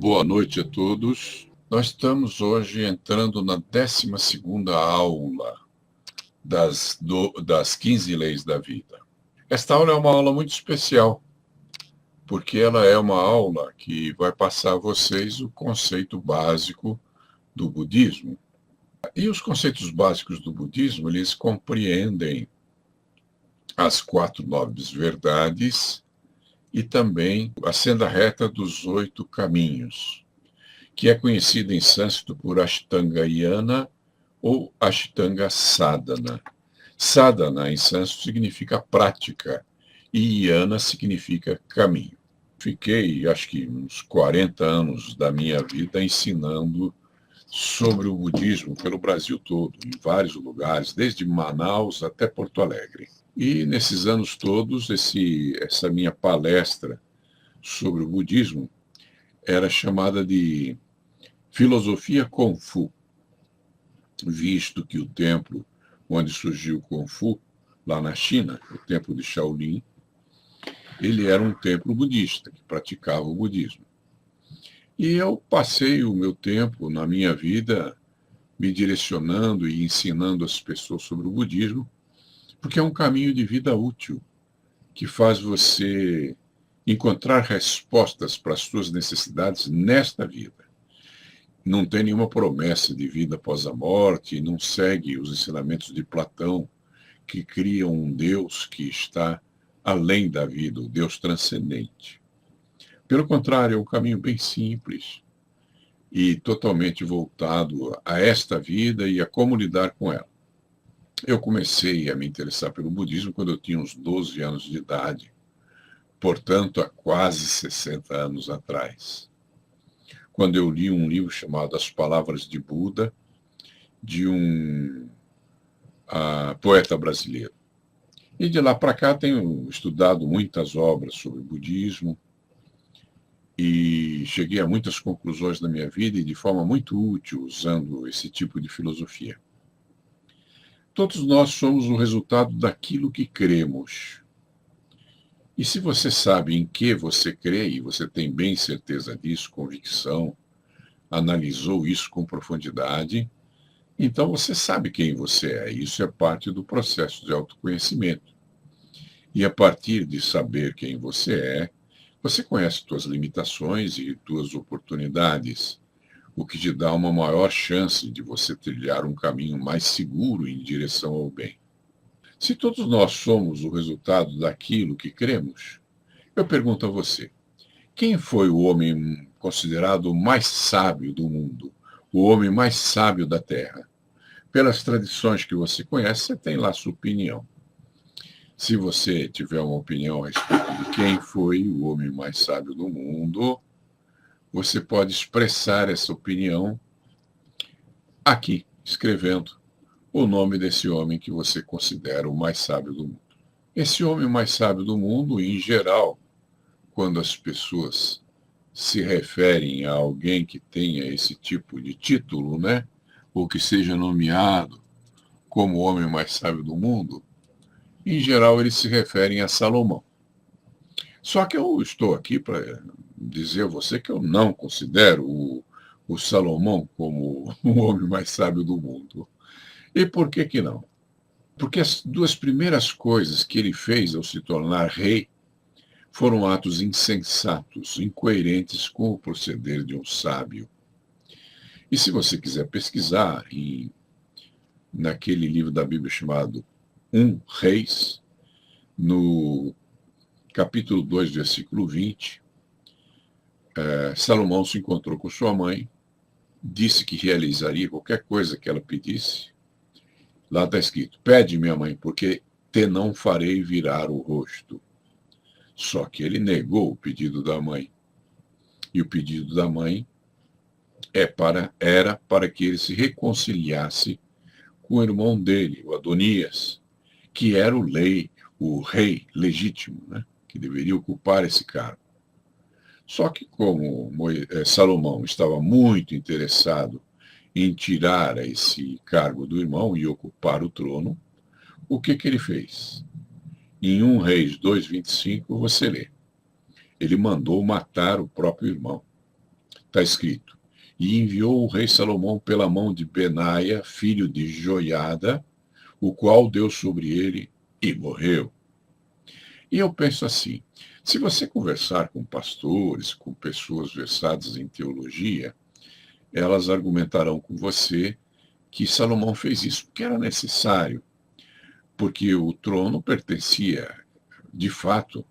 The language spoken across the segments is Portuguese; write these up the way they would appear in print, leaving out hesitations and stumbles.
Boa noite a todos. Nós estamos hoje entrando na 12ª aula das 15 leis da vida. Esta aula é uma aula muito especial, porque ela é uma aula que vai passar a vocês o conceito básico do budismo. E os conceitos básicos do budismo, eles compreendem as 4 nobres verdades e também a senda reta dos 8 caminhos, que é conhecida em sânscrito por Ashtanga-yana ou Ashtanga Sadhana. Sadhana, em sânscrito, significa prática e yana significa caminho. Fiquei, acho que uns 40 anos da minha vida ensinando sobre o budismo pelo Brasil todo, em vários lugares, desde Manaus até Porto Alegre. E nesses anos todos, essa minha palestra sobre o budismo era chamada de filosofia Kung Fu, visto que o templo onde surgiu o Kung Fu, lá na China, o templo de Shaolin, ele era um templo budista, que praticava o budismo. E eu passei o meu tempo na minha vida me direcionando e ensinando as pessoas sobre o budismo, porque é um caminho de vida útil, que faz você encontrar respostas para as suas necessidades nesta vida. Não tem nenhuma promessa de vida após a morte, não segue os ensinamentos de Platão, que criam um Deus que está além da vida, o Deus transcendente. Pelo contrário, é um caminho bem simples e totalmente voltado a esta vida e a como lidar com ela. Eu comecei a me interessar pelo budismo quando eu tinha uns 12 anos de idade, portanto, há quase 60 anos atrás, quando eu li um livro chamado As Palavras de Buda, de um poeta brasileiro. E de lá para cá tenho estudado muitas obras sobre budismo e cheguei a muitas conclusões na minha vida e de forma muito útil usando esse tipo de filosofia. Todos nós somos o resultado daquilo que cremos. E se você sabe em que você crê, e você tem bem certeza disso, convicção, analisou isso com profundidade, então você sabe quem você é. Isso é parte do processo de autoconhecimento. E a partir de saber quem você é, você conhece suas limitações e suas oportunidades, o que te dá uma maior chance de você trilhar um caminho mais seguro em direção ao bem. Se todos nós somos o resultado daquilo que cremos, eu pergunto a você, quem foi o homem considerado o mais sábio do mundo, o homem mais sábio da Terra? Pelas tradições que você conhece, você tem lá a sua opinião. Se você tiver uma opinião a respeito de quem foi o homem mais sábio do mundo, você pode expressar essa opinião aqui, escrevendo o nome desse homem que você considera o mais sábio do mundo. Esse homem mais sábio do mundo, em geral, quando as pessoas se referem a alguém que tenha esse tipo de título, né, ou que seja nomeado como o homem mais sábio do mundo, em geral eles se referem a Salomão. Só que eu estou aqui para dizer a você que eu não considero o Salomão como o homem mais sábio do mundo. E por que que não? Porque as 2 primeiras coisas que ele fez ao se tornar rei foram atos insensatos, incoerentes com o proceder de um sábio. E se você quiser pesquisar naquele livro da Bíblia chamado Reis, no capítulo 2, versículo 20, Salomão se encontrou com sua mãe, disse que realizaria qualquer coisa que ela pedisse. Lá está escrito, pede minha mãe, porque te não farei virar o rosto. Só que ele negou o pedido da mãe. E o pedido da mãe era para que ele se reconciliasse com o irmão dele, o Adonias, que era o rei legítimo, né, que deveria ocupar esse cargo. Só que como Salomão estava muito interessado em tirar esse cargo do irmão e ocupar o trono, o que ele fez? Em 1 Reis 2:25, você lê. Ele mandou matar o próprio irmão. Está escrito: e enviou o rei Salomão pela mão de Benaia, filho de Joiada, o qual deu sobre ele e morreu. E eu penso assim, se você conversar com pastores, com pessoas versadas em teologia, elas argumentarão com você que Salomão fez isso porque era necessário, porque o trono pertencia, de fato,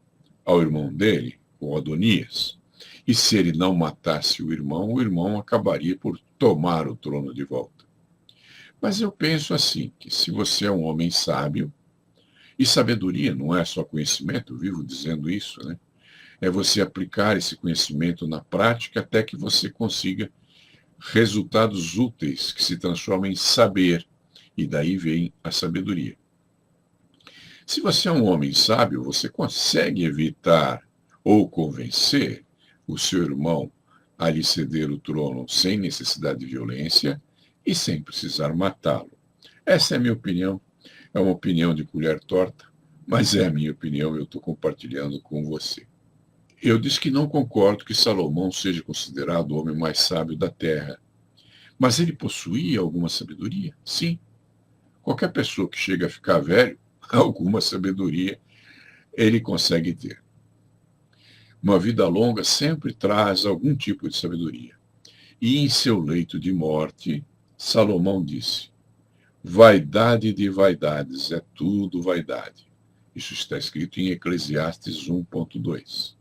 ao irmão dele, o Adonias. E se ele não matasse o irmão acabaria por tomar o trono de volta. Mas eu penso assim, que se você é um homem sábio, e sabedoria não é só conhecimento, eu vivo dizendo isso, né? É você aplicar esse conhecimento na prática até que você consiga resultados úteis que se transformam em saber, e daí vem a sabedoria. Se você é um homem sábio, você consegue evitar ou convencer o seu irmão a lhe ceder o trono sem necessidade de violência e sem precisar matá-lo. Essa é a minha opinião. É uma opinião de colher torta, mas é a minha opinião e eu estou compartilhando com você. Eu disse que não concordo que Salomão seja considerado o homem mais sábio da terra. Mas ele possuía alguma sabedoria? Sim. Qualquer pessoa que chega a ficar velho, alguma sabedoria ele consegue ter. Uma vida longa sempre traz algum tipo de sabedoria. E em seu leito de morte, Salomão disse: vaidade de vaidades, é tudo vaidade. Isso está escrito em Eclesiastes 1,2.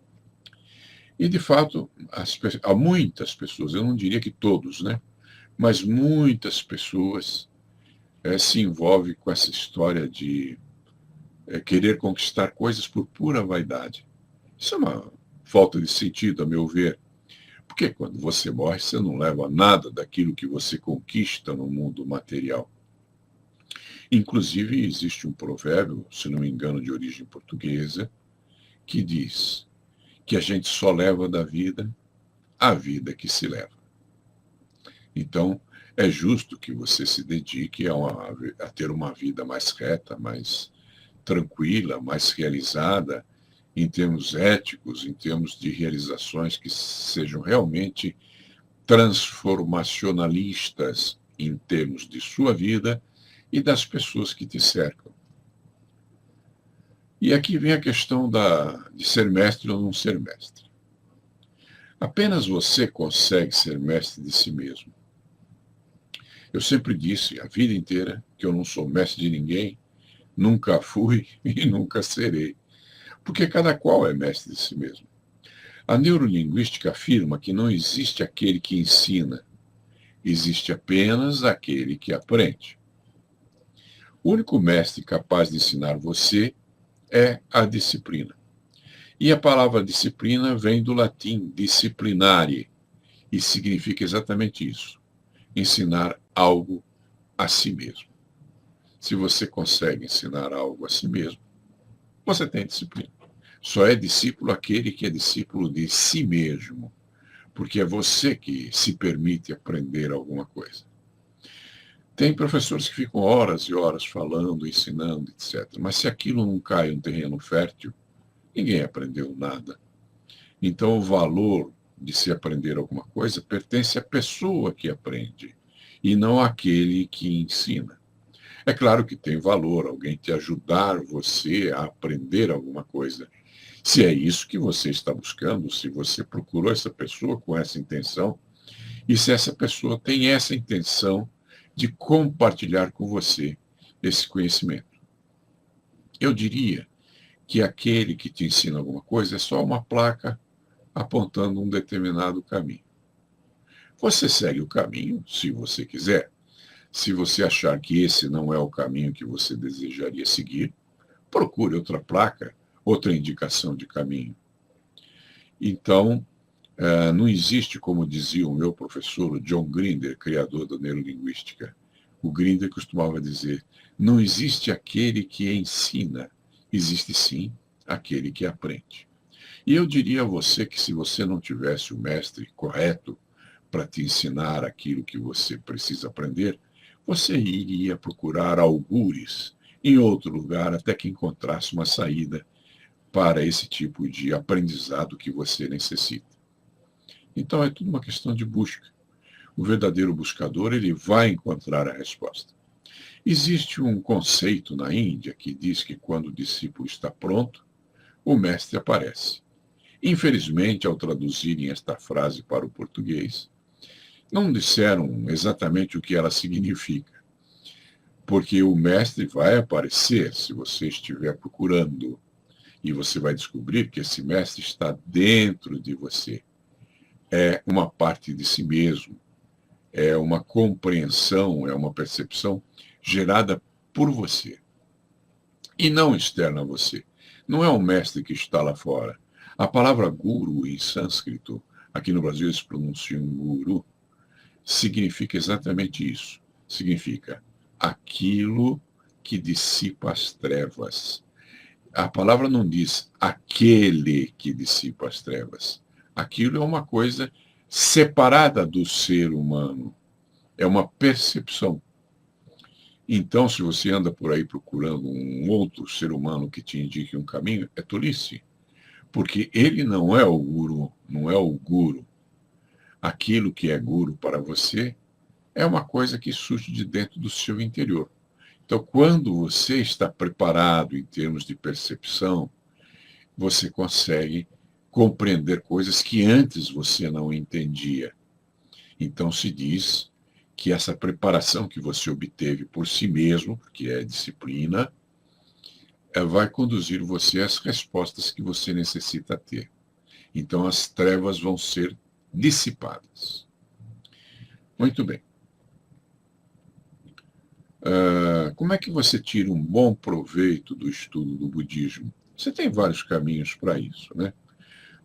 E, de fato, há muitas pessoas, eu não diria que todos, né? Mas muitas pessoas se envolvem com essa história de querer conquistar coisas por pura vaidade. Isso é uma falta de sentido, a meu ver. Porque quando você morre, você não leva nada daquilo que você conquista no mundo material. Inclusive, existe um provérbio, se não me engano, de origem portuguesa, que diz que a gente só leva da vida a vida que se leva. Então, é justo que você se dedique a ter uma vida mais reta, mais tranquila, mais realizada, em termos éticos, em termos de realizações que sejam realmente transformacionalistas em termos de sua vida e das pessoas que te cercam. E aqui vem a questão de ser mestre ou não ser mestre. Apenas você consegue ser mestre de si mesmo. Eu sempre disse a vida inteira que eu não sou mestre de ninguém, nunca fui e nunca serei, porque cada qual é mestre de si mesmo. A neurolinguística afirma que não existe aquele que ensina, existe apenas aquele que aprende. O único mestre capaz de ensinar você é a disciplina. E a palavra disciplina vem do latim disciplinare, e significa exatamente isso: ensinar algo a si mesmo. Se você consegue ensinar algo a si mesmo, você tem disciplina. Só é discípulo aquele que é discípulo de si mesmo, porque é você que se permite aprender alguma coisa. Tem professores que ficam horas e horas falando, ensinando, etc. Mas se aquilo não cai em um terreno fértil, ninguém aprendeu nada. Então, o valor de se aprender alguma coisa pertence à pessoa que aprende, e não àquele que ensina. É claro que tem valor alguém te ajudar você a aprender alguma coisa. Se é isso que você está buscando, se você procurou essa pessoa com essa intenção, e se essa pessoa tem essa intenção de compartilhar com você esse conhecimento. Eu diria que aquele que te ensina alguma coisa é só uma placa apontando um determinado caminho. Você segue o caminho, se você quiser. Se você achar que esse não é o caminho que você desejaria seguir, procure outra placa, outra indicação de caminho. Então, não existe, como dizia o meu professor, o John Grinder, criador da neurolinguística. O Grinder costumava dizer: não existe aquele que ensina, existe sim aquele que aprende. E eu diria a você que se você não tivesse o mestre correto para te ensinar aquilo que você precisa aprender, você iria procurar algures em outro lugar até que encontrasse uma saída para esse tipo de aprendizado que você necessita. Então é tudo uma questão de busca. O verdadeiro buscador, ele vai encontrar a resposta. Existe um conceito na Índia que diz que quando o discípulo está pronto, o mestre aparece. Infelizmente, ao traduzirem esta frase para o português, não disseram exatamente o que ela significa, porque o mestre vai aparecer se você estiver procurando, e você vai descobrir que esse mestre está dentro de você. É uma parte de si mesmo, é uma compreensão, é uma percepção gerada por você e não externa a você. Não é um mestre que está lá fora. A palavra guru em sânscrito, aqui no Brasil eles pronunciam guru, significa exatamente isso. Significa aquilo que dissipa as trevas. A palavra não diz aquele que dissipa as trevas. Aquilo é uma coisa separada do ser humano. É uma percepção. Então, se você anda por aí procurando um outro ser humano que te indique um caminho, é tolice. Porque ele não é o guru, não é o guru. Aquilo que é guru para você é uma coisa que surge de dentro do seu interior. Então, quando você está preparado em termos de percepção, você consegue compreender coisas que antes você não entendia. Então, se diz que essa preparação que você obteve por si mesmo, que é disciplina, vai conduzir você às respostas que você necessita ter. Então, as trevas vão ser dissipadas. Muito bem. Como é que você tira um bom proveito do estudo do budismo? Você tem vários caminhos para isso, né?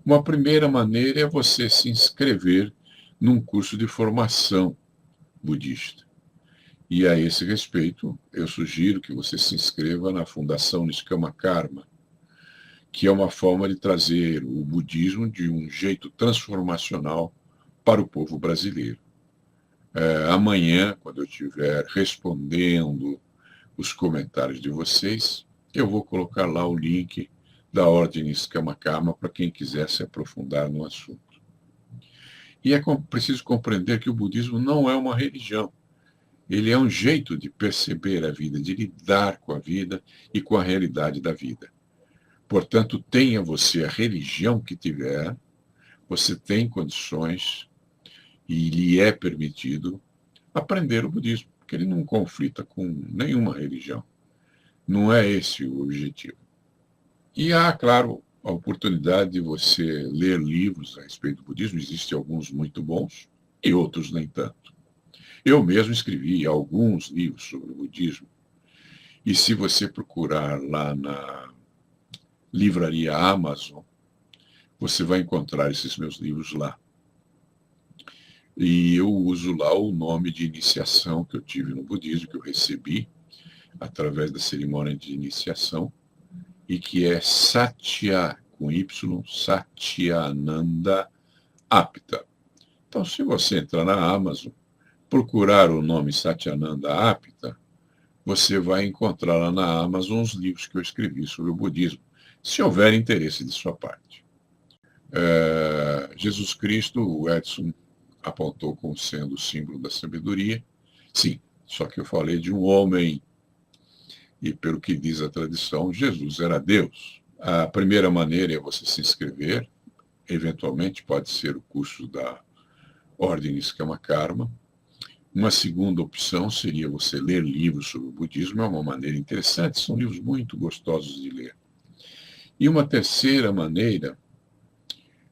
Uma primeira maneira é você se inscrever num curso de formação budista. E a esse respeito, eu sugiro que você se inscreva na Fundação Niskama Karma, que é uma forma de trazer o budismo de um jeito transformacional para o povo brasileiro. Amanhã, quando eu estiver respondendo os comentários de vocês, eu vou colocar lá o link da Ordem Niskama Karma para quem quiser se aprofundar no assunto. E é preciso compreender que o budismo não é uma religião. Ele é um jeito de perceber a vida, de lidar com a vida e com a realidade da vida. Portanto, tenha você a religião que tiver, você tem condições e lhe é permitido aprender o budismo, porque ele não conflita com nenhuma religião. Não é esse o objetivo. E há, claro, a oportunidade de você ler livros a respeito do budismo. Existem alguns muito bons e outros nem tanto. Eu mesmo escrevi alguns livros sobre o budismo. E se você procurar lá na livraria Amazon, você vai encontrar esses meus livros lá. E eu uso lá o nome de iniciação que eu tive no budismo, que eu recebi através da cerimônia de iniciação, e que é Satya, com Y, Satyananda Apta. Então, se você entrar na Amazon, procurar o nome Satyananda Apta, você vai encontrar lá na Amazon os livros que eu escrevi sobre o budismo, se houver interesse de sua parte. Jesus Cristo, o Edson apontou como sendo o símbolo da sabedoria. Sim, só que eu falei de um homem, e pelo que diz a tradição, Jesus era Deus. A primeira maneira é você se inscrever, eventualmente pode ser o curso da Ordem Niskama Karma. Uma segunda opção seria você ler livros sobre o budismo, é uma maneira interessante, são livros muito gostosos de ler. E uma terceira maneira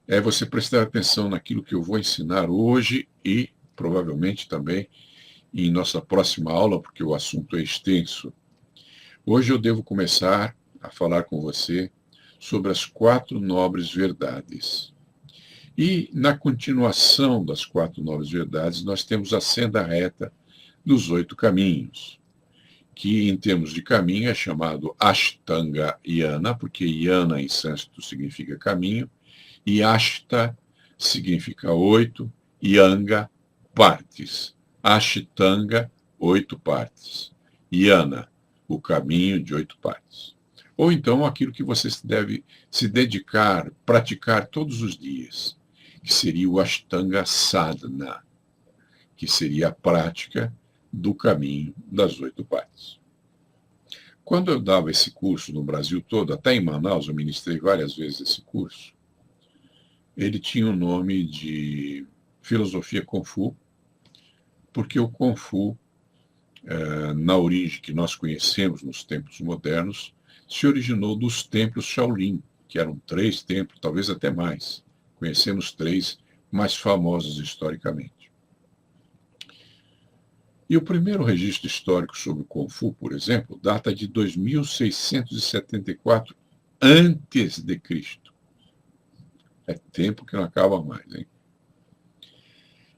é você prestar atenção naquilo que eu vou ensinar hoje e provavelmente também em nossa próxima aula, porque o assunto é extenso. Hoje eu devo começar a falar com você sobre as 4 nobres verdades. E, na continuação das 4 nobres verdades, nós temos a senda reta dos 8 caminhos, que, em termos de caminho, é chamado Ashtanga Yana, porque Yana, em sânscrito, significa caminho, e Ashta significa 8, Yanga, partes. Ashtanga, 8 partes. Yana, o caminho de 8 partes. Ou então aquilo que você deve se dedicar, praticar todos os dias. que seria o Ashtanga Sadhana, que seria a prática do caminho das 8 partes. Quando eu dava esse curso no Brasil todo, até em Manaus, eu ministrei várias vezes esse curso, ele tinha o nome de Filosofia Kung Fu, porque o Kung Fu, na origem que nós conhecemos nos tempos modernos, se originou dos templos Shaolin, que eram 3 templos, talvez até mais. Conhecemos 3 mais famosos historicamente. E o primeiro registro histórico sobre o Kung Fu, por exemplo, data de 2674 antes de Cristo. É tempo que não acaba mais, hein?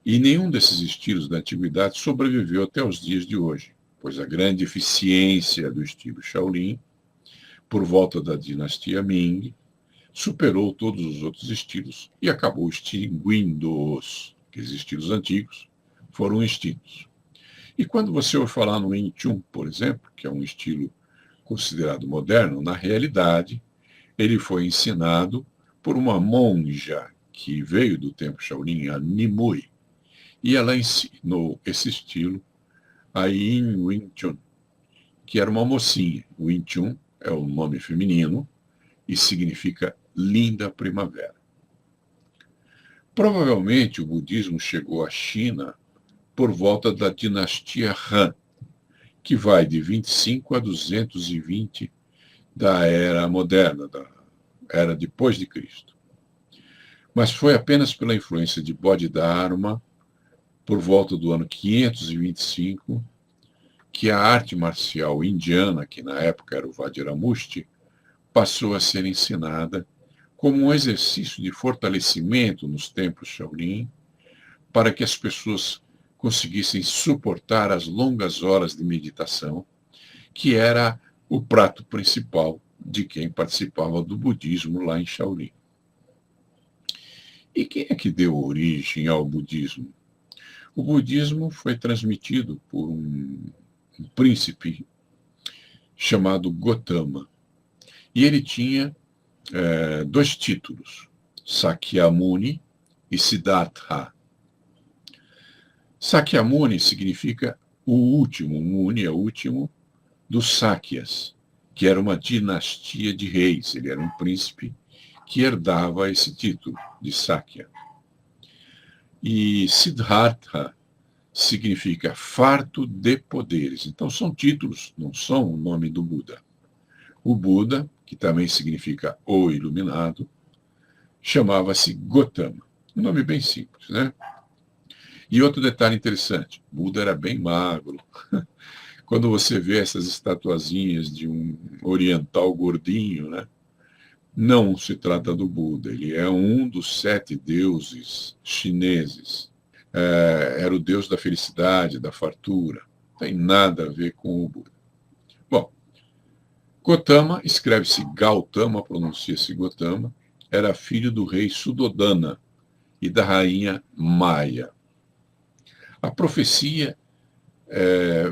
E nenhum desses estilos da antiguidade sobreviveu até os dias de hoje, pois a grande eficiência do estilo Shaolin, por volta da dinastia Ming, superou todos os outros estilos e acabou extinguindo-os. Aqueles estilos antigos foram extintos. E quando você ouve falar no Wing Chun, por exemplo, que é um estilo considerado moderno, na realidade, ele foi ensinado por uma monja que veio do templo Shaolin, a Nimue, e ela ensinou esse estilo a Yin Wing Chun, que era uma mocinha. Wing Chun é o nome feminino e significa linda primavera. Provavelmente o budismo chegou à China por volta da dinastia Han, que vai de 25 a 220 da era moderna, da era depois de Cristo. Mas foi apenas pela influência de Bodhidharma, por volta do ano 525, que a arte marcial indiana, que na época era o Vajramushti, passou a ser ensinada como um exercício de fortalecimento nos templos Shaolin, para que as pessoas conseguissem suportar as longas horas de meditação, que era o prato principal de quem participava do budismo lá em Shaolin. E quem é que deu origem ao budismo? O budismo foi transmitido por um príncipe chamado Gotama. E ele tinha 2 títulos, Sakyamuni e Siddhartha. Sakyamuni significa o último, Muni é o último, dos Sakyas, que era uma dinastia de reis. Ele era um príncipe que herdava esse título de Sakya. E Siddhartha significa farto de poderes. Então são títulos, não são o nome do Buda. O Buda, que também significa o iluminado, chamava-se Gotama. Um nome bem simples, né? E outro detalhe interessante, Buda era bem magro. Quando você vê essas estatuazinhas de um oriental gordinho, né? Não se trata do Buda, ele é um dos 7 deuses chineses. Era o deus da felicidade, da fartura. Não tem nada a ver com o Buda. Bom, Gotama, escreve-se Gautama, pronuncia-se Gotama, era filho do rei Suddhodana e da rainha Maya. A profecia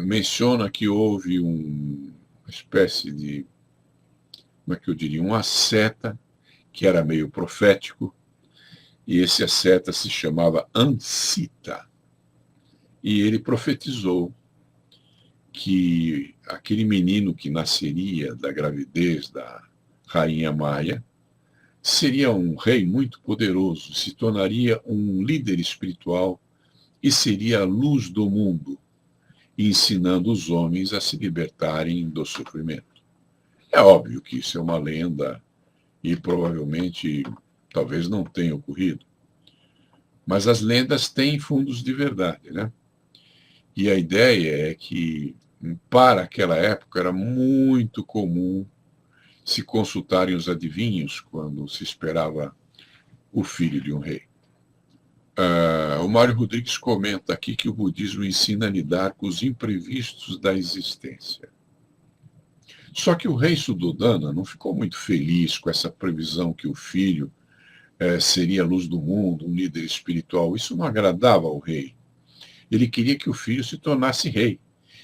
menciona que houve uma espécie de, como é que eu diria, um asceta, que era meio profético, e esse asceta se chamava Ansita. E ele profetizou que aquele menino que nasceria da gravidez da rainha Maia seria um rei muito poderoso, se tornaria um líder espiritual e seria a luz do mundo, ensinando os homens a se libertarem do sofrimento. É óbvio que isso é uma lenda e provavelmente talvez não tenha ocorrido. Mas as lendas têm fundos de verdade, né? E a ideia é que, para aquela época, era muito comum se consultarem os adivinhos quando se esperava o filho de um rei. O Mário Rodrigues comenta aqui que o budismo ensina a lidar com os imprevistos da existência. Só que o rei Suddhodana não ficou muito feliz com essa previsão que o filho seria a luz do mundo, um líder espiritual. Isso não agradava ao rei. Ele queria que o filho se tornasse rei.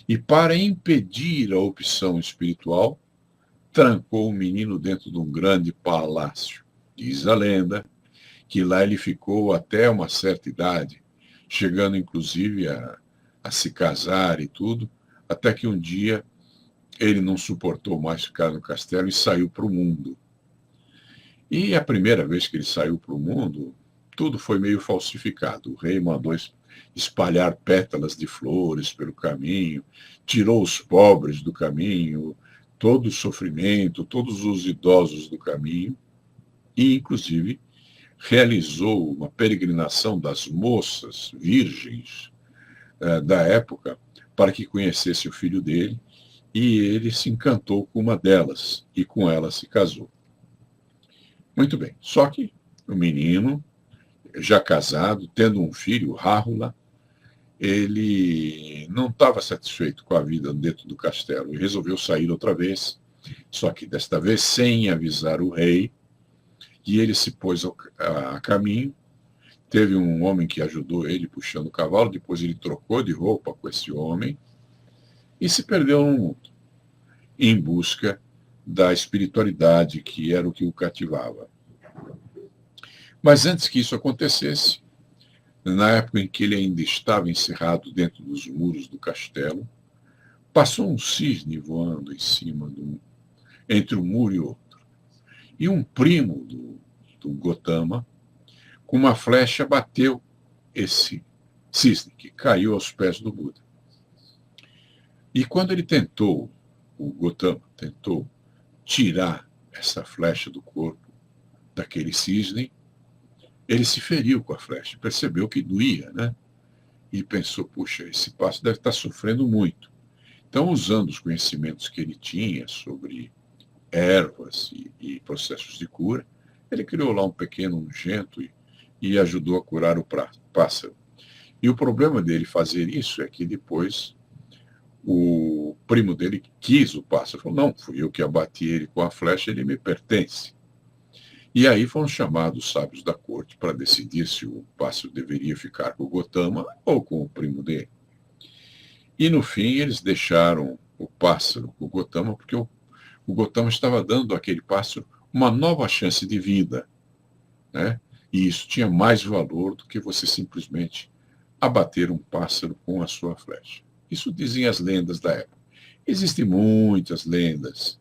E para impedir a opção espiritual, trancou o menino dentro de um grande palácio. Diz a lenda que lá ele ficou até uma certa idade, chegando inclusive a se casar e tudo, até que um dia ele não suportou mais ficar no castelo e saiu para o mundo. E a primeira vez que ele saiu para o mundo, tudo foi meio falsificado. O rei mandou espalhar pétalas de flores pelo caminho, tirou os pobres do caminho, todo o sofrimento, todos os idosos do caminho, e, inclusive, realizou uma peregrinação das moças virgens da época para que conhecesse o filho dele, e ele se encantou com uma delas, e com ela se casou. Muito bem, só que o menino, já casado, tendo um filho, Ráhula, ele não estava satisfeito com a vida dentro do castelo e resolveu sair outra vez, só que desta vez sem avisar o rei, e ele se pôs a caminho. Teve um homem que ajudou ele puxando o cavalo, depois ele trocou de roupa com esse homem e se perdeu no mundo, em busca da espiritualidade, que era o que o cativava. Mas antes que isso acontecesse, na época em que ele ainda estava encerrado dentro dos muros do castelo, passou um cisne voando em cima entre um muro e outro. E um primo do Gotama, com uma flecha, bateu esse cisne, que caiu aos pés do Buda. E quando o Gotama tentou tirar essa flecha do corpo daquele cisne, ele se feriu com a flecha, percebeu que doía, né? E pensou, puxa, esse pássaro deve estar sofrendo muito. Então, usando os conhecimentos que ele tinha sobre ervas e processos de cura, ele criou lá um pequeno ungento e ajudou a curar o pássaro. E o problema dele fazer isso é que depois o primo dele quis o pássaro. Falou, não, fui eu que abati ele com a flecha, ele me pertence. E aí foram chamados os sábios da corte para decidir se o pássaro deveria ficar com o Gotama ou com o primo dele. E no fim eles deixaram o pássaro com o Gotama, porque o Gotama estava dando àquele pássaro uma nova chance de vida, né? E isso tinha mais valor do que você simplesmente abater um pássaro com a sua flecha. Isso dizem as lendas da época. Existem muitas lendas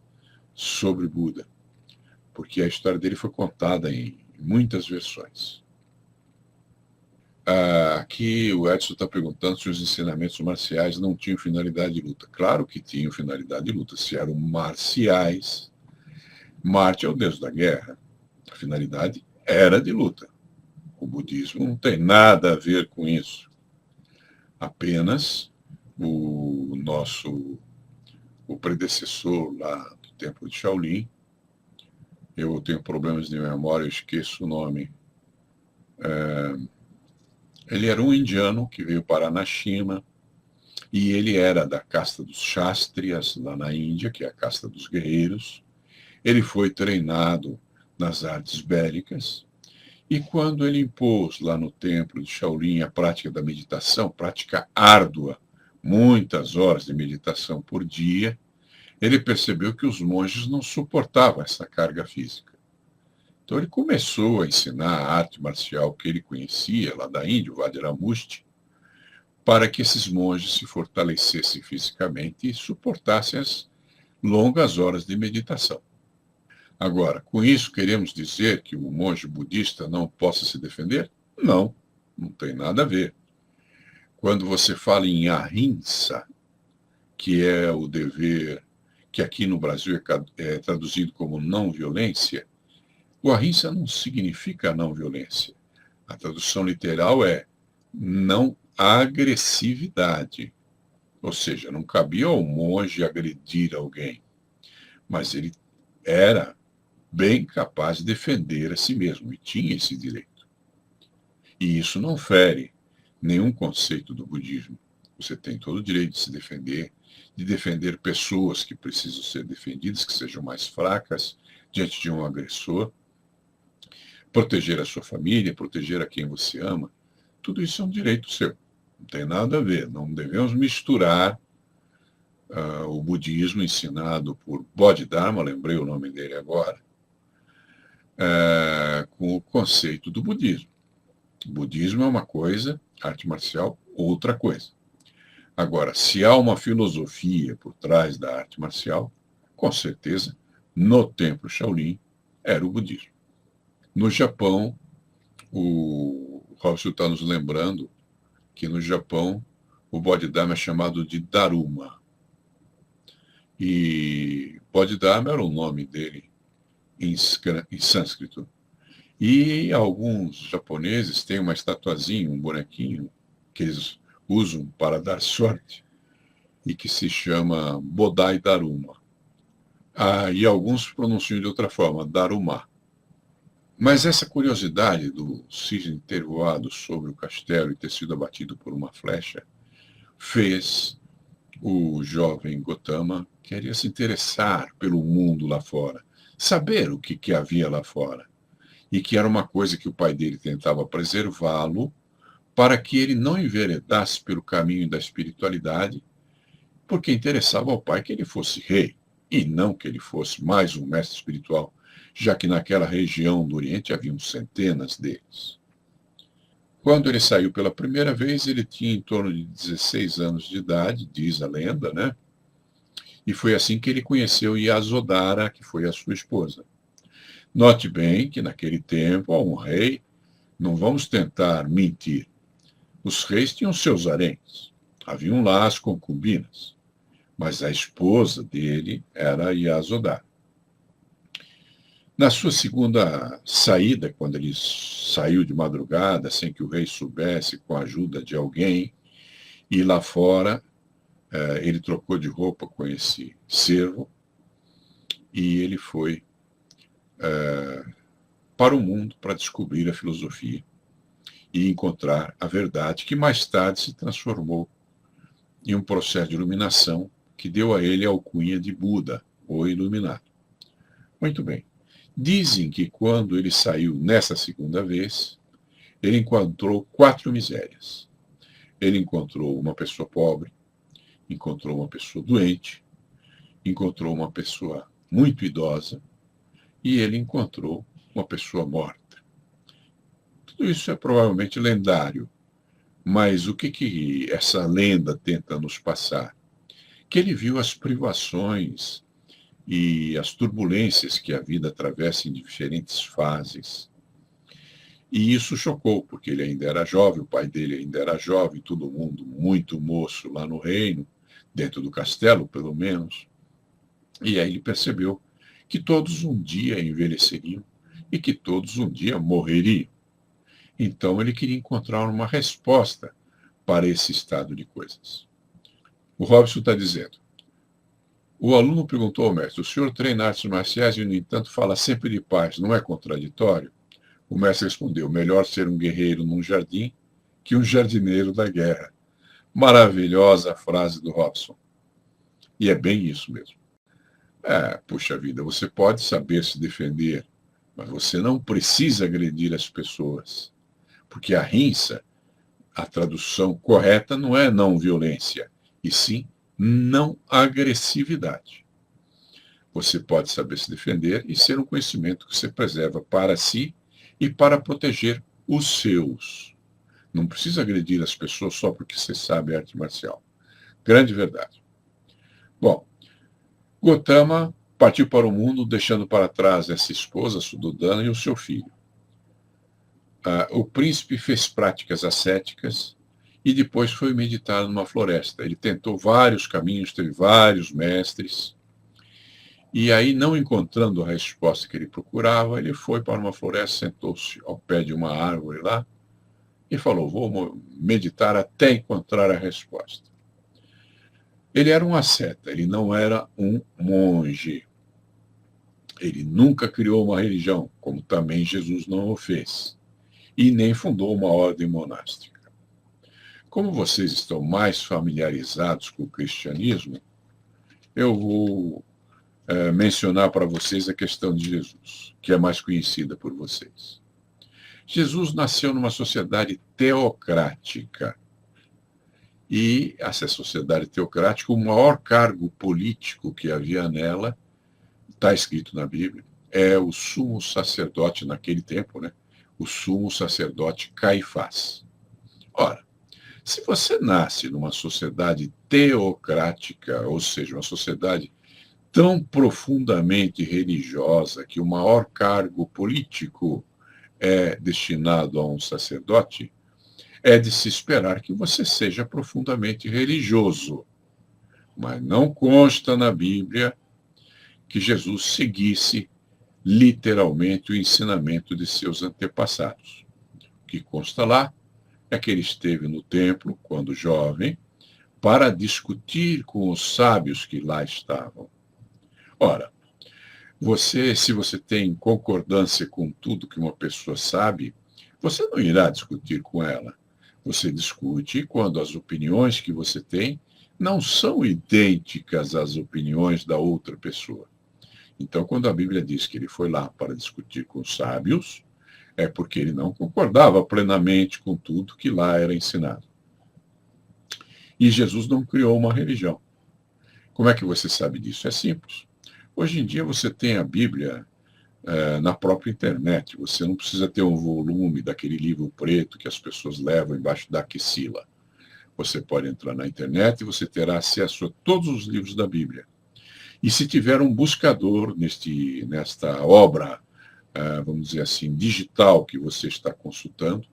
sobre Buda, porque a história dele foi contada em muitas versões. Aqui o Edson está perguntando se os ensinamentos marciais não tinham finalidade de luta. Claro que tinham finalidade de luta. Se eram marciais, Marte é o deus da guerra. A finalidade era de luta. O budismo não tem nada a ver com isso. Apenas o predecessor lá do templo de Shaolin, eu tenho problemas de memória, eu esqueço o nome. Ele era um indiano que veio parar na China, e ele era da casta dos Kshatriyas, lá na Índia, que é a casta dos guerreiros. Ele foi treinado nas artes bélicas, e quando ele impôs lá no templo de Shaolin a prática da meditação, prática árdua, muitas horas de meditação por dia, ele percebeu que os monges não suportavam essa carga física. Então ele começou a ensinar a arte marcial que ele conhecia lá da Índia, o Vajramusti, para que esses monges se fortalecessem fisicamente e suportassem as longas horas de meditação. Agora, com isso queremos dizer que o monge budista não possa se defender? Não, não tem nada a ver. Quando você fala em ahimsa, que é o dever, que aqui no Brasil é traduzido como não violência, o ahimsa não significa não violência. A tradução literal é não agressividade. Ou seja, não cabia ao monge agredir alguém, mas ele era bem capaz de defender a si mesmo e tinha esse direito. E isso não fere nenhum conceito do budismo. Você tem todo o direito de se defender, de defender pessoas que precisam ser defendidas, que sejam mais fracas diante de um agressor, proteger a sua família, proteger a quem você ama. Tudo isso é um direito seu. Não tem nada a ver. Não devemos misturar o budismo ensinado por Bodhidharma, lembrei o nome dele agora, com com o conceito do budismo. O budismo é uma coisa, arte marcial, outra coisa. Agora, se há uma filosofia por trás da arte marcial, com certeza, no templo Shaolin, era o budismo. No Japão, o Robson está nos lembrando que no Japão o Bodhidharma é chamado de Daruma. E Bodhidharma era o nome dele em sânscrito. E alguns japoneses têm uma estatuazinha, um bonequinho, que eles usam para dar sorte, e que se chama Bodai Daruma. E alguns pronunciam de outra forma, Daruma. Mas essa curiosidade do cisne ter voado sobre o castelo e ter sido abatido por uma flecha fez o jovem Gotama querer se interessar pelo mundo lá fora, saber o que havia lá fora, e que era uma coisa que o pai dele tentava preservá-lo para que ele não enveredasse pelo caminho da espiritualidade, porque interessava ao pai que ele fosse rei, e não que ele fosse mais um mestre espiritual, já que naquela região do Oriente haviam centenas deles. Quando ele saiu pela primeira vez, ele tinha em torno de 16 anos de idade, diz a lenda, né? E foi assim que ele conheceu Yasodhara, que foi a sua esposa. Note bem que naquele tempo, um rei, não vamos tentar mentir, os reis tinham seus haréns, haviam lá as concubinas, mas a esposa dele era Yasodhara. Na sua segunda saída, quando ele saiu de madrugada, sem que o rei soubesse, com a ajuda de alguém, e lá fora ele trocou de roupa com esse servo, e ele foi para o mundo para descobrir a filosofia e encontrar a verdade, que mais tarde se transformou em um processo de iluminação que deu a ele a alcunha de Buda, o iluminado. Muito bem. Dizem que quando ele saiu nessa segunda vez, ele encontrou 4 misérias. Ele encontrou uma pessoa pobre, encontrou uma pessoa doente, encontrou uma pessoa muito idosa e ele encontrou uma pessoa morta. Tudo isso é provavelmente lendário, mas o que essa lenda tenta nos passar? Que ele viu as privações e as turbulências que a vida atravessa em diferentes fases. E isso chocou, porque ele ainda era jovem, o pai dele ainda era jovem, todo mundo muito moço lá no reino, dentro do castelo, pelo menos. E aí ele percebeu que todos um dia envelheceriam e que todos um dia morreriam. Então ele queria encontrar uma resposta para esse estado de coisas. O Robson está dizendo: o aluno perguntou ao mestre: o senhor treina artes marciais e, no entanto, fala sempre de paz, não é contraditório? O mestre respondeu: melhor ser um guerreiro num jardim que um jardineiro da guerra. Maravilhosa frase do Robson. E é bem isso mesmo. Puxa vida, você pode saber se defender, mas você não precisa agredir as pessoas. Porque a rinça, a tradução correta, não é não violência, e sim não agressividade. Você pode saber se defender e ser um conhecimento que você preserva para si e para proteger os seus. Não precisa agredir as pessoas só porque você sabe arte marcial. Grande verdade. Bom, Gotama partiu para o mundo, deixando para trás essa esposa, Suddhodana, e o seu filho. O príncipe fez práticas ascéticas e depois foi meditar numa floresta. Ele tentou vários caminhos, teve vários mestres, e aí, não encontrando a resposta que ele procurava, ele foi para uma floresta, sentou-se ao pé de uma árvore lá e falou: vou meditar até encontrar a resposta. Ele era um asceta, ele não era um monge. Ele nunca criou uma religião, como também Jesus não o fez, e nem fundou uma ordem monástica. Como vocês estão mais familiarizados com o cristianismo, eu vou mencionar para vocês a questão de Jesus, que é mais conhecida por vocês. Jesus nasceu numa sociedade teocrática. E essa sociedade teocrática, o maior cargo político que havia nela, está escrito na Bíblia, é o sumo sacerdote naquele tempo, né? O sumo sacerdote Caifás. Ora, se você nasce numa sociedade teocrática, ou seja, uma sociedade tão profundamente religiosa que o maior cargo político é destinado a um sacerdote, é de se esperar que você seja profundamente religioso. Mas não consta na Bíblia que Jesus seguisse literalmente o ensinamento de seus antepassados. O que consta lá é que ele esteve no templo, quando jovem, para discutir com os sábios que lá estavam. Ora, se você tem concordância com tudo que uma pessoa sabe, você não irá discutir com ela. Você discute quando as opiniões que você tem não são idênticas às opiniões da outra pessoa. Então, quando a Bíblia diz que ele foi lá para discutir com os sábios, é porque ele não concordava plenamente com tudo que lá era ensinado. E Jesus não criou uma religião. Como é que você sabe disso? É simples. Hoje em dia você tem a Bíblia na própria internet. Você não precisa ter um volume daquele livro preto que as pessoas levam embaixo da axila. Você pode entrar na internet e você terá acesso a todos os livros da Bíblia. E se tiver um buscador nesta obra, vamos dizer assim, digital que você está consultando,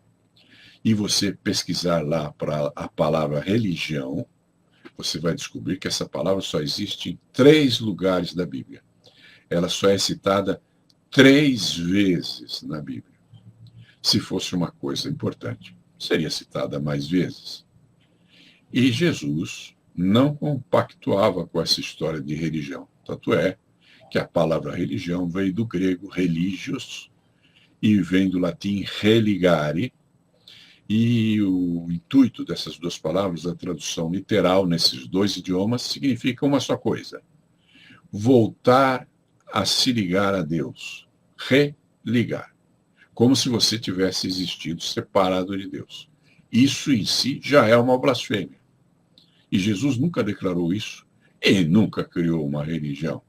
e você pesquisar lá para a palavra religião, você vai descobrir que essa palavra só existe em 3 lugares da Bíblia. Ela só é citada 3 vezes na Bíblia. Se fosse uma coisa importante, seria citada mais vezes. E Jesus não compactuava com essa história de religião. Tanto é que a palavra religião veio do grego religios e vem do latim religare. E o intuito dessas 2 palavras, a tradução literal nesses 2 idiomas, significa uma só coisa: voltar a se ligar a Deus. Religar. Como se você tivesse existido separado de Deus. Isso em si já é uma blasfêmia. E Jesus nunca declarou isso. Ele nunca criou uma religião.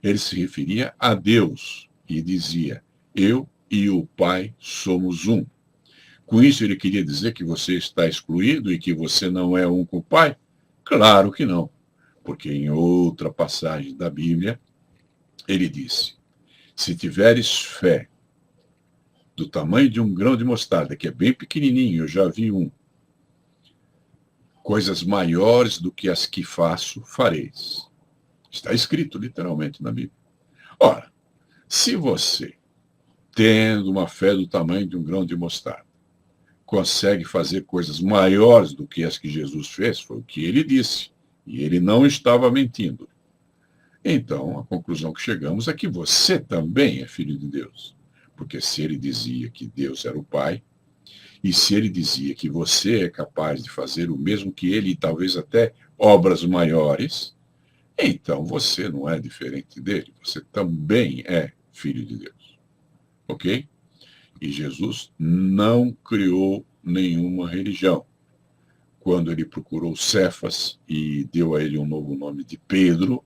Ele se referia a Deus e dizia: eu e o Pai somos um. Com isso ele queria dizer que você está excluído e que você não é um com o Pai? Claro que não. Porque em outra passagem da Bíblia, ele disse: se tiveres fé do tamanho de um grão de mostarda, que é bem pequenininho, eu já vi um, coisas maiores do que as que faço, fareis. Está escrito literalmente na Bíblia. Ora, se você, tendo uma fé do tamanho de um grão de mostarda, consegue fazer coisas maiores do que as que Jesus fez, foi o que ele disse, e ele não estava mentindo. Então, a conclusão que chegamos é que você também é filho de Deus. Porque se ele dizia que Deus era o Pai, e se ele dizia que você é capaz de fazer o mesmo que ele, e talvez até obras maiores, então você não é diferente dele, você também é filho de Deus. Ok? E Jesus não criou nenhuma religião. Quando ele procurou Cefas e deu a ele um novo nome de Pedro,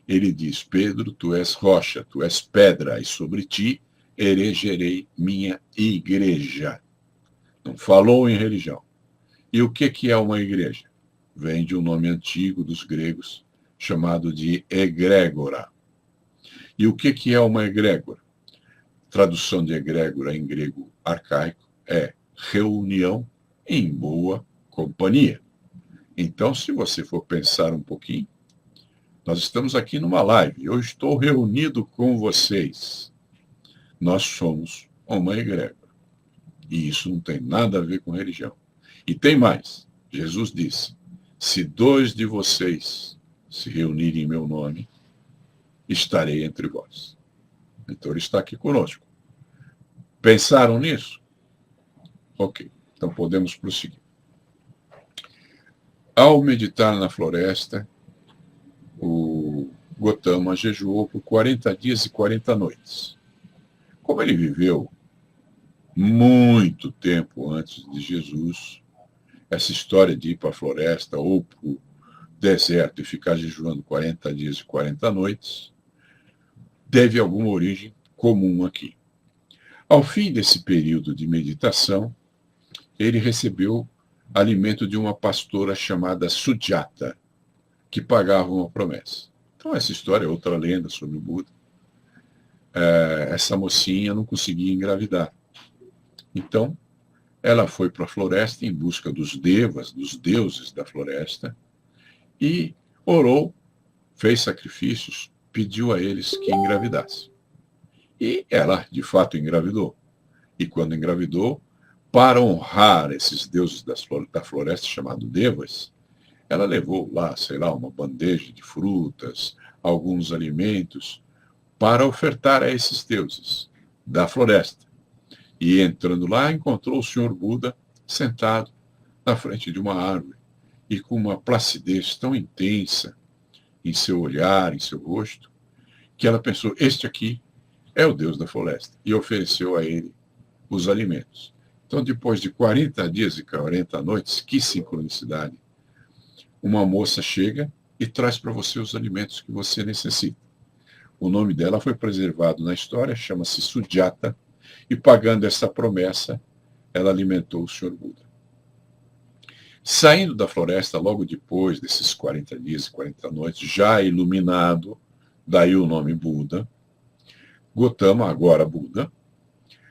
ele diz: Pedro, tu és rocha, tu és pedra, e sobre ti erigerei minha igreja. Não falou em religião. E o que é uma igreja? Vem de um nome antigo dos gregos, chamado de egrégora. E o que é uma egrégora? Tradução de egrégora em grego arcaico é reunião em boa companhia. Então, se você for pensar um pouquinho, nós estamos aqui numa live, eu estou reunido com vocês. Nós somos uma egrégora. E isso não tem nada a ver com religião. E tem mais. Jesus disse: se 2 de vocês se reunirem em meu nome, estarei entre vós. Então ele está aqui conosco. Pensaram nisso? Ok. Então podemos prosseguir. Ao meditar na floresta, o Gotama jejuou por 40 dias e 40 noites. Como ele viveu muito tempo antes de Jesus, essa história de ir para a floresta ou para o deserto e ficar jejuando 40 dias e 40 noites, teve alguma origem comum aqui. Ao fim desse período de meditação, ele recebeu alimento de uma pastora chamada Sujata, que pagava uma promessa. Então, essa história é outra lenda sobre o Buda. Essa mocinha não conseguia engravidar. Então, ela foi para a floresta em busca dos devas, dos deuses da floresta, e orou, fez sacrifícios, pediu a eles que engravidassem. E ela, de fato, engravidou. E quando engravidou, para honrar esses deuses da floresta, chamados devas, ela levou lá, sei lá, uma bandeja de frutas, alguns alimentos, para ofertar a esses deuses da floresta. E entrando lá, encontrou o Senhor Buda sentado na frente de uma árvore e com uma placidez tão intensa em seu olhar, em seu rosto, que ela pensou, este aqui é o Deus da floresta, e ofereceu a ele os alimentos. Então, depois de 40 dias e 40 noites, que sincronicidade, uma moça chega e traz para você os alimentos que você necessita. O nome dela foi preservado na história, chama-se Sujata, e pagando essa promessa, ela alimentou o Senhor Buda. Saindo da floresta, logo depois desses 40 dias e 40 noites, já iluminado, daí o nome Buda, Gotama, agora Buda,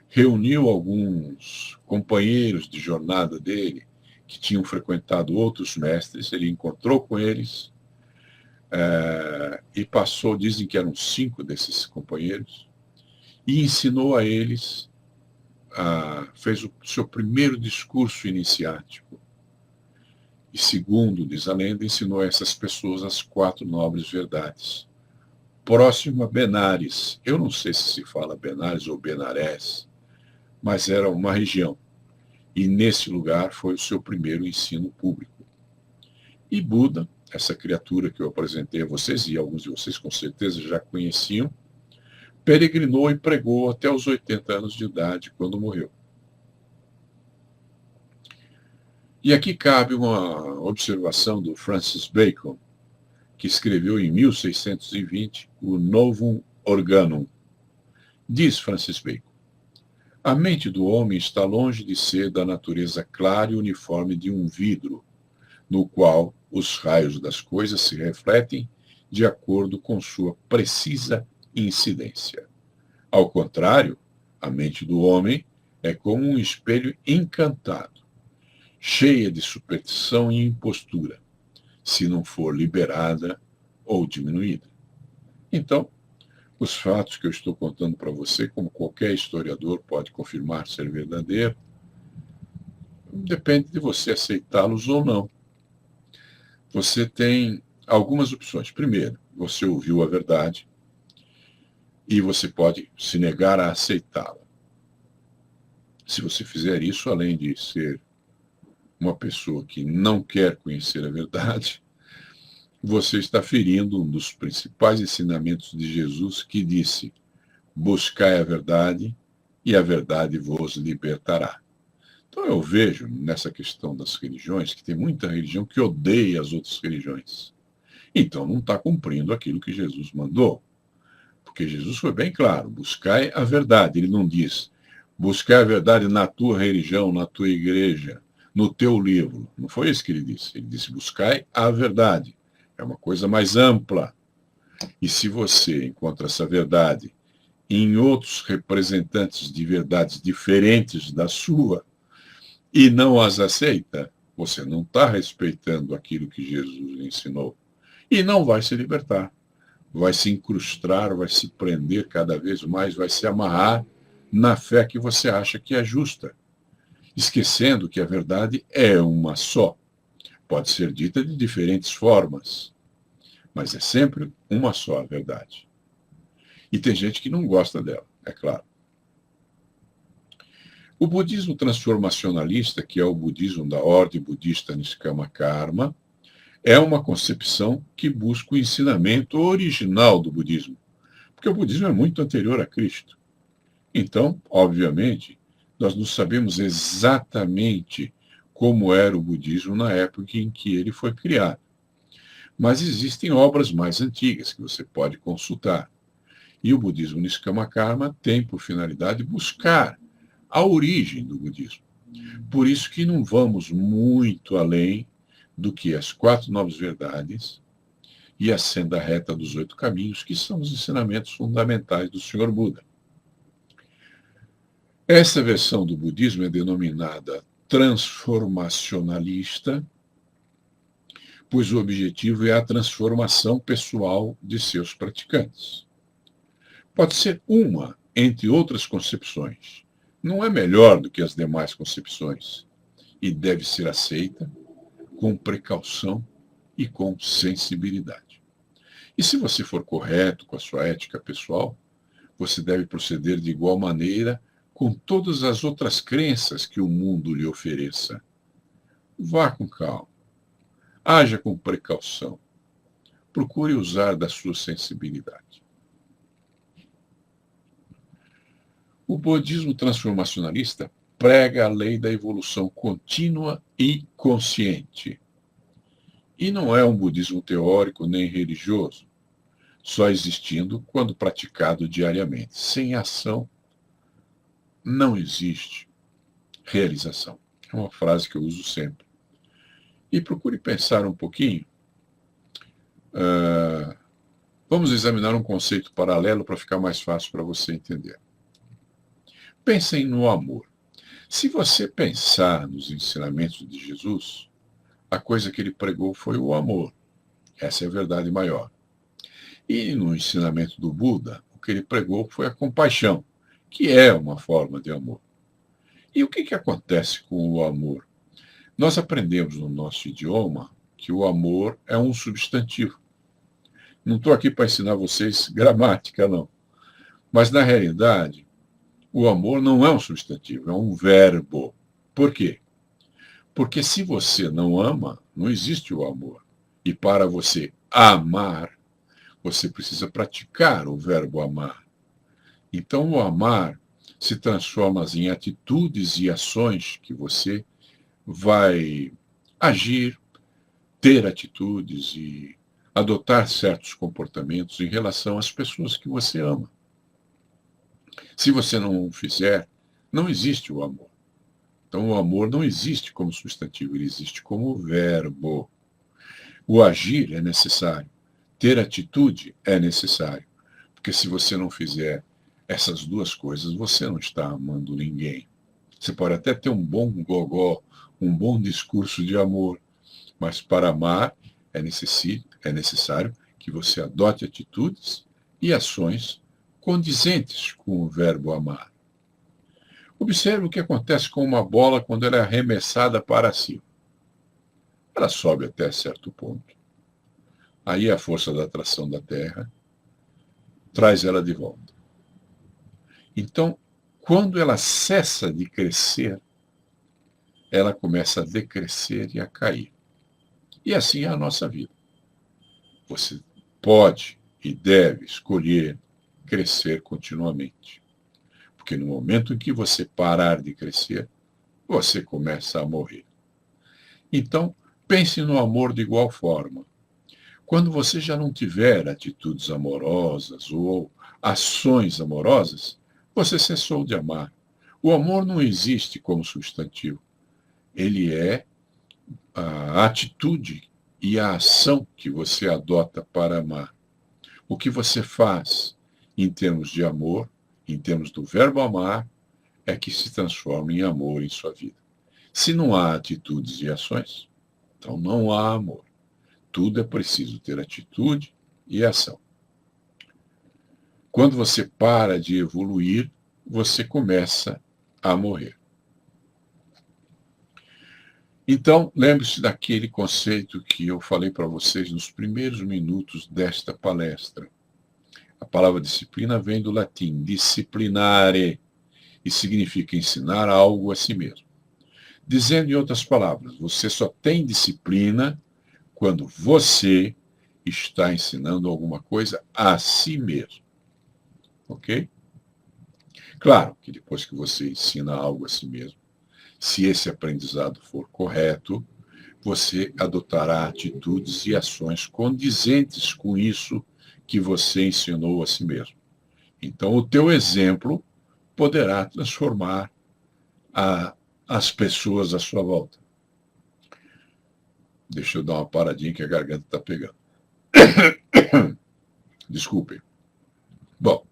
reuniu alguns companheiros de jornada dele, que tinham frequentado outros mestres, ele encontrou com eles e passou, dizem que eram 5 desses companheiros, e ensinou a eles, fez o seu primeiro discurso iniciático. E segundo, diz a lenda, ensinou a essas pessoas as 4 nobres verdades. Próximo a Benares, eu não sei se fala Benares ou Benarés, mas era uma região. E nesse lugar foi o seu primeiro ensino público. E Buda, essa criatura que eu apresentei a vocês, e alguns de vocês com certeza já conheciam, peregrinou e pregou até os 80 anos de idade, quando morreu. E aqui cabe uma observação do Francis Bacon, que escreveu em 1620 o Novum Organum. Diz Francis Bacon, a mente do homem está longe de ser da natureza clara e uniforme de um vidro, no qual os raios das coisas se refletem de acordo com sua precisa incidência. Ao contrário, a mente do homem é como um espelho encantado, cheia de superstição e impostura, se não for liberada ou diminuída. Então, os fatos que eu estou contando para você, como qualquer historiador pode confirmar ser verdadeiro, depende de você aceitá-los ou não. Você tem algumas opções. Primeiro, você ouviu a verdade e você pode se negar a aceitá-la. Se você fizer isso, além de ser uma pessoa que não quer conhecer a verdade, você está ferindo um dos principais ensinamentos de Jesus, que disse, buscai a verdade e a verdade vos libertará. Então eu vejo nessa questão das religiões que tem muita religião que odeia as outras religiões. Então não está cumprindo aquilo que Jesus mandou. Porque Jesus foi bem claro, buscai a verdade. Ele não diz, buscai a verdade na tua religião, na tua igreja, no teu livro. Não foi isso que ele disse. Ele disse, buscai a verdade. É uma coisa mais ampla. E se você encontra essa verdade em outros representantes de verdades diferentes da sua e não as aceita, você não está respeitando aquilo que Jesus lhe ensinou. E não vai se libertar. Vai se incrustar, vai se prender cada vez mais, vai se amarrar na fé que você acha que é justa, esquecendo que a verdade é uma só. Pode ser dita de diferentes formas, mas é sempre uma só a verdade. E tem gente que não gosta dela, é claro. O budismo transformacionalista, que é o budismo da ordem budista Niskama Karma, é uma concepção que busca o ensinamento original do budismo, porque o budismo é muito anterior a Cristo. Então, obviamente, nós não sabemos exatamente como era o budismo na época em que ele foi criado. Mas existem obras mais antigas que você pode consultar. E o budismo Niskama Karma tem por finalidade buscar a origem do budismo. Por isso que não vamos muito além do que as 4 novas verdades e a senda reta dos 8 caminhos, que são os ensinamentos fundamentais do Senhor Buda. Essa versão do budismo é denominada transformacionalista, pois o objetivo é a transformação pessoal de seus praticantes. Pode ser uma entre outras concepções. Não é melhor do que as demais concepções e deve ser aceita com precaução e com sensibilidade. E se você for correto com a sua ética pessoal, você deve proceder de igual maneira com todas as outras crenças que o mundo lhe ofereça. Vá com calma. Haja com precaução. Procure usar da sua sensibilidade. O budismo transformacionalista prega a lei da evolução contínua e consciente. E não é um budismo teórico nem religioso, só existindo quando praticado diariamente. Sem ação, não existe realização. É uma frase que eu uso sempre. E procure pensar um pouquinho. Vamos examinar um conceito paralelo para ficar mais fácil para você entender. Pensem no amor. Se você pensar nos ensinamentos de Jesus, a coisa que ele pregou foi o amor. Essa é a verdade maior. E no ensinamento do Buda, o que ele pregou foi a compaixão, que é uma forma de amor. E o que acontece com o amor? Nós aprendemos no nosso idioma que o amor é um substantivo. Não estou aqui para ensinar vocês gramática, não. Mas, na realidade, o amor não é um substantivo, é um verbo. Por quê? Porque se você não ama, não existe o amor. E para você amar, você precisa praticar o verbo amar. Então, o amar se transforma em atitudes e ações que você vai agir, ter atitudes e adotar certos comportamentos em relação às pessoas que você ama. Se você não o fizer, não existe o amor. Então, o amor não existe como substantivo, ele existe como verbo. O agir é necessário. Ter atitude é necessário. Porque se você não fizer essas duas coisas, você não está amando ninguém. Você pode até ter um bom gogó, um bom discurso de amor, mas para amar é necessário que você adote atitudes e ações condizentes com o verbo amar. Observe o que acontece com uma bola quando ela é arremessada para cima. Ela sobe até certo ponto. Aí a força da atração da Terra traz ela de volta. Então, quando ela cessa de crescer, ela começa a decrescer e a cair. E assim é a nossa vida. Você pode e deve escolher crescer continuamente. Porque no momento em que você parar de crescer, você começa a morrer. Então, pense no amor de igual forma. Quando você já não tiver atitudes amorosas ou ações amorosas, você cessou de amar. O amor não existe como substantivo. Ele é a atitude e a ação que você adota para amar. O que você faz em termos de amor, em termos do verbo amar, é que se transforma em amor em sua vida. Se não há atitudes e ações, então não há amor. Tudo é preciso ter atitude e ação. Quando você para de evoluir, você começa a morrer. Então, lembre-se daquele conceito que eu falei para vocês nos primeiros minutos desta palestra. A palavra disciplina vem do latim disciplinare e significa ensinar algo a si mesmo. Dizendo em outras palavras, você só tem disciplina quando você está ensinando alguma coisa a si mesmo. Ok? Claro que depois que você ensina algo a si mesmo, se esse aprendizado for correto, você adotará atitudes e ações condizentes com isso que você ensinou a si mesmo. Então, o teu exemplo poderá transformar as pessoas à sua volta. Deixa eu dar uma paradinha que a garganta está pegando. Desculpem. Bom,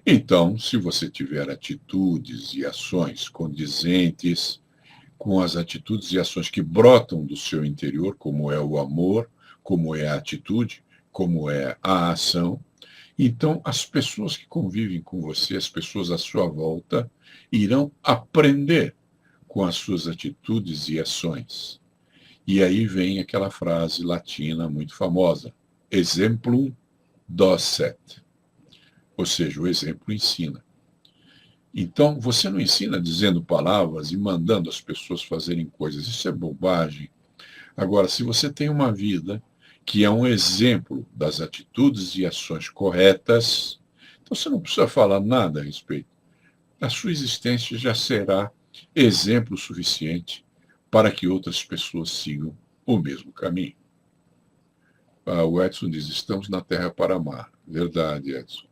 então, se você tiver atitudes e ações condizentes com as atitudes e ações que brotam do seu interior, como é o amor, como é a atitude, como é a ação, então as pessoas que convivem com você, as pessoas à sua volta, irão aprender com as suas atitudes e ações. E aí vem aquela frase latina muito famosa, exemplum docet, ou seja, o exemplo ensina. Então, você não ensina dizendo palavras e mandando as pessoas fazerem coisas. Isso é bobagem. Agora, se você tem uma vida que é um exemplo das atitudes e ações corretas, então você não precisa falar nada a respeito. A sua existência já será exemplo suficiente para que outras pessoas sigam o mesmo caminho. O Edson diz, estamos na terra para amar. Verdade, Edson.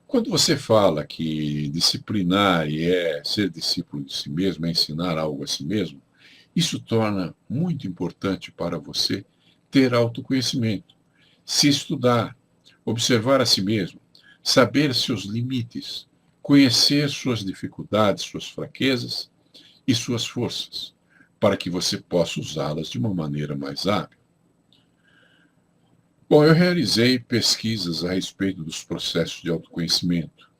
Quando você fala que disciplinar é ser discípulo de si mesmo, é ensinar algo a si mesmo, isso torna muito importante para você ter autoconhecimento, se estudar, observar a si mesmo, saber seus limites, conhecer suas dificuldades, suas fraquezas e suas forças, para que você possa usá-las de uma maneira mais hábil. Bom, eu realizei pesquisas a respeito dos processos de autoconhecimento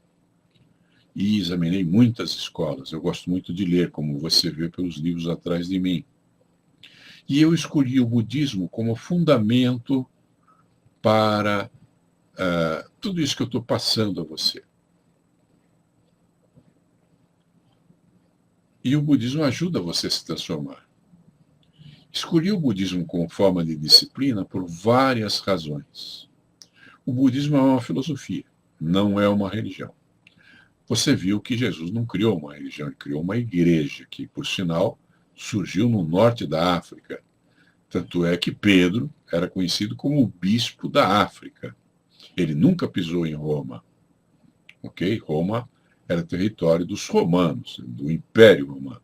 e examinei muitas escolas. Eu gosto muito de ler, como você vê pelos livros atrás de mim. E eu escolhi o budismo como fundamento para tudo isso que eu estou passando a você. E o budismo ajuda você a se transformar. Escolhi o budismo como forma de disciplina por várias razões. O budismo é uma filosofia, não é uma religião. Você viu que Jesus não criou uma religião, ele criou uma igreja, que, por sinal, surgiu no norte da África. Tanto é que Pedro era conhecido como o bispo da África. Ele nunca pisou em Roma. Ok? Roma era território dos romanos, do Império Romano.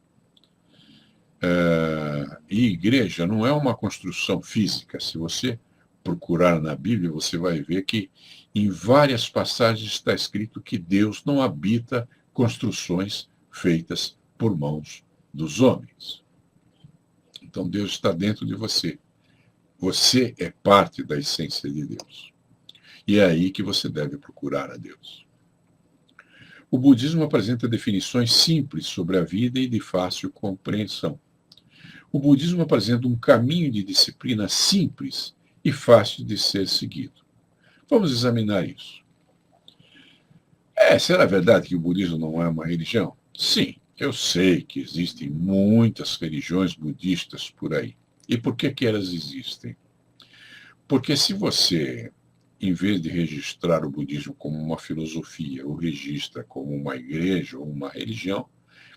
E igreja não é uma construção física. Se você procurar na Bíblia, você vai ver que em várias passagens está escrito que Deus não habita construções feitas por mãos dos homens. Então Deus está dentro de você. Você é parte da essência de Deus. E é aí que você deve procurar a Deus. O budismo apresenta definições simples sobre a vida e de fácil compreensão. O budismo apresenta um caminho de disciplina simples e fácil de ser seguido. Vamos examinar isso. Será verdade que o budismo não é uma religião? Sim, eu sei que existem muitas religiões budistas por aí. E por que elas existem? Porque se você, em vez de registrar o budismo como uma filosofia, o registra como uma igreja ou uma religião,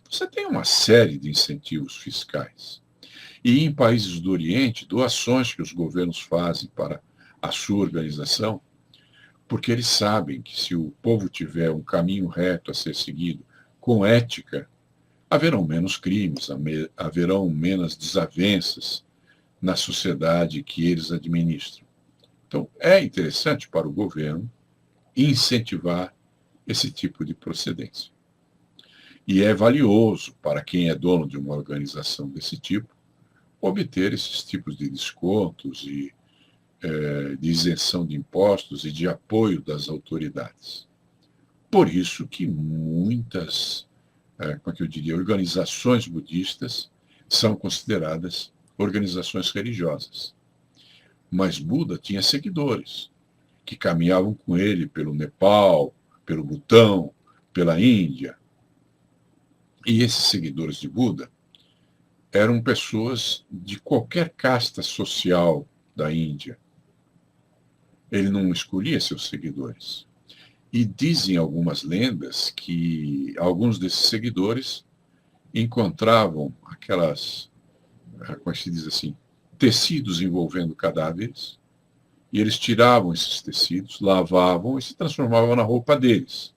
você tem uma série de incentivos fiscais. E em países do Oriente, doações que os governos fazem para a sua organização, porque eles sabem que se o povo tiver um caminho reto a ser seguido, com ética, haverão menos crimes, haverão menos desavenças na sociedade que eles administram. Então, é interessante para o governo incentivar esse tipo de procedência. E é valioso para quem é dono de uma organização desse tipo obter esses tipos de descontos e de isenção de impostos e de apoio das autoridades. Por isso que muitas, como é que eu diria, organizações budistas são consideradas organizações religiosas. Mas Buda tinha seguidores que caminhavam com ele pelo Nepal, pelo Butão, pela Índia. E esses seguidores de Buda eram pessoas de qualquer casta social da Índia. Ele não escolhia seus seguidores. E dizem algumas lendas que alguns desses seguidores encontravam aquelas, como se diz assim, tecidos envolvendo cadáveres E eles tiravam esses tecidos, lavavam e se transformavam na roupa deles.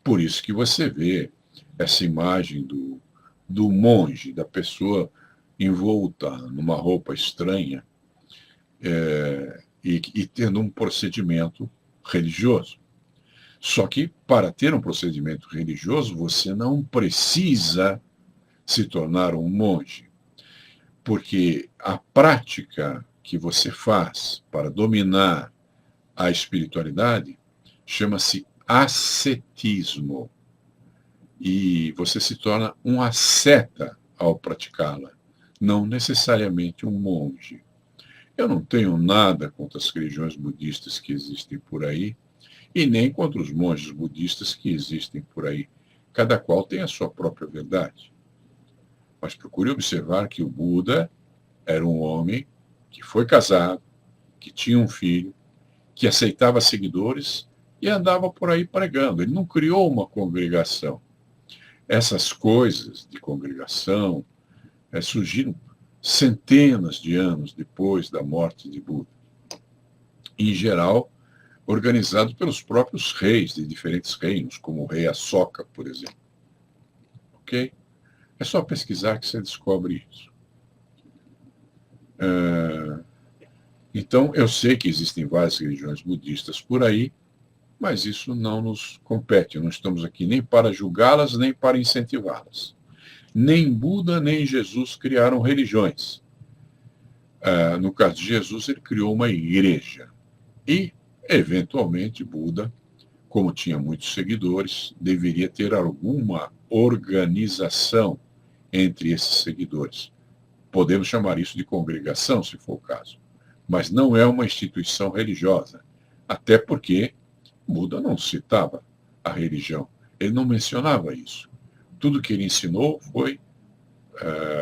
Por isso que você vê essa imagem do monge, da pessoa envolta numa roupa estranha, e tendo um procedimento religioso. Só que, para ter um procedimento religioso, você não precisa se tornar um monge, porque a prática que você faz para dominar a espiritualidade chama-se ascetismo. E você se torna um asceta ao praticá-la, não necessariamente um monge. Eu não tenho nada contra as religiões budistas que existem por aí, e nem contra os monges budistas que existem por aí. Cada qual tem a sua própria verdade. Mas procure observar que o Buda era um homem que foi casado, que tinha um filho, que aceitava seguidores e andava por aí pregando. Ele não criou uma congregação. Essas coisas de congregação surgiram centenas de anos depois da morte de Buda. Em geral, organizado pelos próprios reis de diferentes reinos, como o rei Ashoka, por exemplo. Ok? É só pesquisar que você descobre isso. Então, eu sei que existem várias religiões budistas por aí, mas isso não nos compete. Não estamos aqui nem para julgá-las, nem para incentivá-las. Nem Buda, nem Jesus criaram religiões. No caso de Jesus, ele criou uma igreja. E, eventualmente, Buda, como tinha muitos seguidores, deveria ter alguma organização entre esses seguidores. Podemos chamar isso de congregação, se for o caso. Mas não é uma instituição religiosa. Até porque Buda não citava a religião. Ele não mencionava isso. Tudo que ele ensinou foi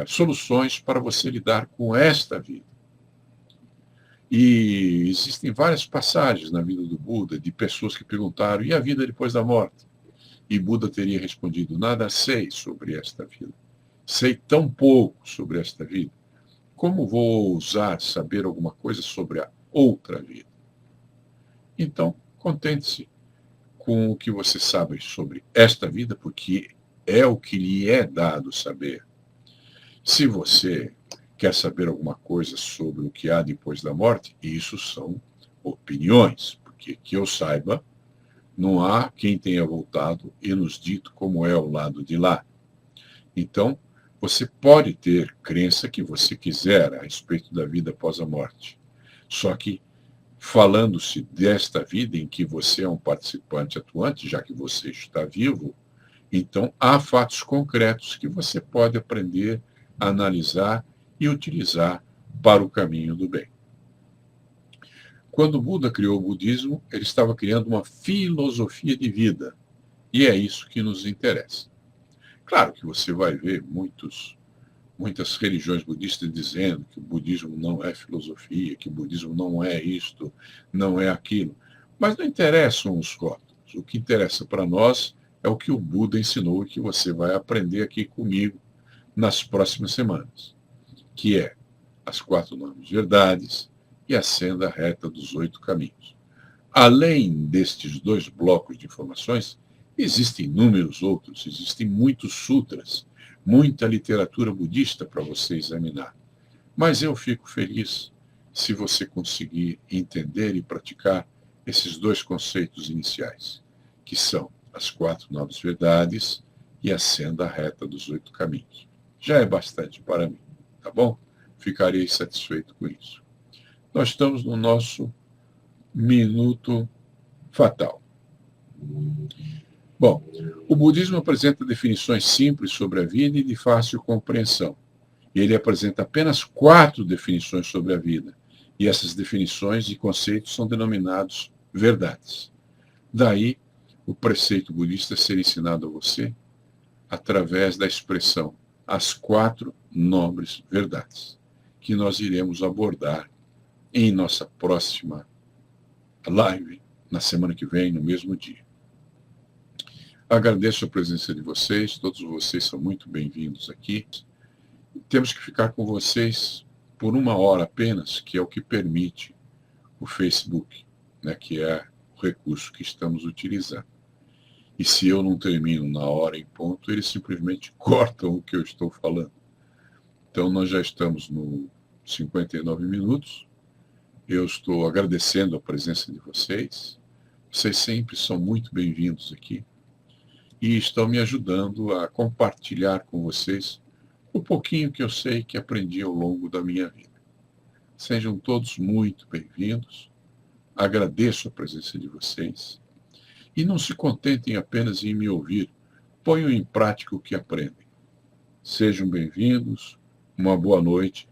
soluções para você lidar com esta vida. E existem várias passagens na vida do Buda de pessoas que perguntaram: e a vida depois da morte? E Buda teria respondido: nada sei sobre esta vida. Sei tão pouco sobre esta vida. Como vou ousar saber alguma coisa sobre a outra vida? Então, contente-se com o que você sabe sobre esta vida, porque é o que lhe é dado saber. Se você quer saber alguma coisa sobre o que há depois da morte, isso são opiniões, porque que eu saiba, não há quem tenha voltado e nos dito como é o lado de lá. Então, você pode ter crença que você quiser a respeito da vida após a morte. Só que, falando-se desta vida em que você é um participante atuante, já que você está vivo, então há fatos concretos que você pode aprender a analisar e utilizar para o caminho do bem. Quando Buda criou o budismo, ele estava criando uma filosofia de vida. E é isso que nos interessa. Claro que você vai ver muitas religiões budistas dizendo que o budismo não é filosofia, que o budismo não é isto, não é aquilo. Mas não interessam os rótulos. O que interessa para nós é o que o Buda ensinou e que você vai aprender aqui comigo nas próximas semanas, que é as 4 nobres verdades e a senda reta dos 8 caminhos. Além destes 2 blocos de informações, existem inúmeros outros, existem muitos sutras, muita literatura budista para você examinar. Mas eu fico feliz se você conseguir entender e praticar esses 2 conceitos iniciais, que são as 4 nobres verdades e a senda reta dos 8 caminhos. Já é bastante para mim, tá bom? Ficarei satisfeito com isso. Nós estamos no nosso minuto fatal. Bom, o budismo apresenta definições simples sobre a vida e de fácil compreensão. Ele apresenta apenas 4 definições sobre a vida, e essas definições e conceitos são denominados verdades. Daí, o preceito budista ser ensinado a você através da expressão as 4 nobres verdades, que nós iremos abordar em nossa próxima live, na semana que vem, no mesmo dia. Agradeço a presença de vocês, todos vocês são muito bem-vindos aqui. Temos que ficar com vocês por 1 hora apenas, que é o que permite o Facebook, né, que é o recurso que estamos utilizando. E se eu não termino na hora em ponto, eles simplesmente cortam o que eu estou falando. Então, nós já estamos no 59 minutos. Eu estou agradecendo a presença de vocês. Vocês sempre são muito bem-vindos aqui. E estão me ajudando a compartilhar com vocês o pouquinho que eu sei que aprendi ao longo da minha vida. Sejam todos muito bem-vindos. Agradeço a presença de vocês. E não se contentem apenas em me ouvir. Ponham em prática o que aprendem. Sejam bem-vindos. Uma boa noite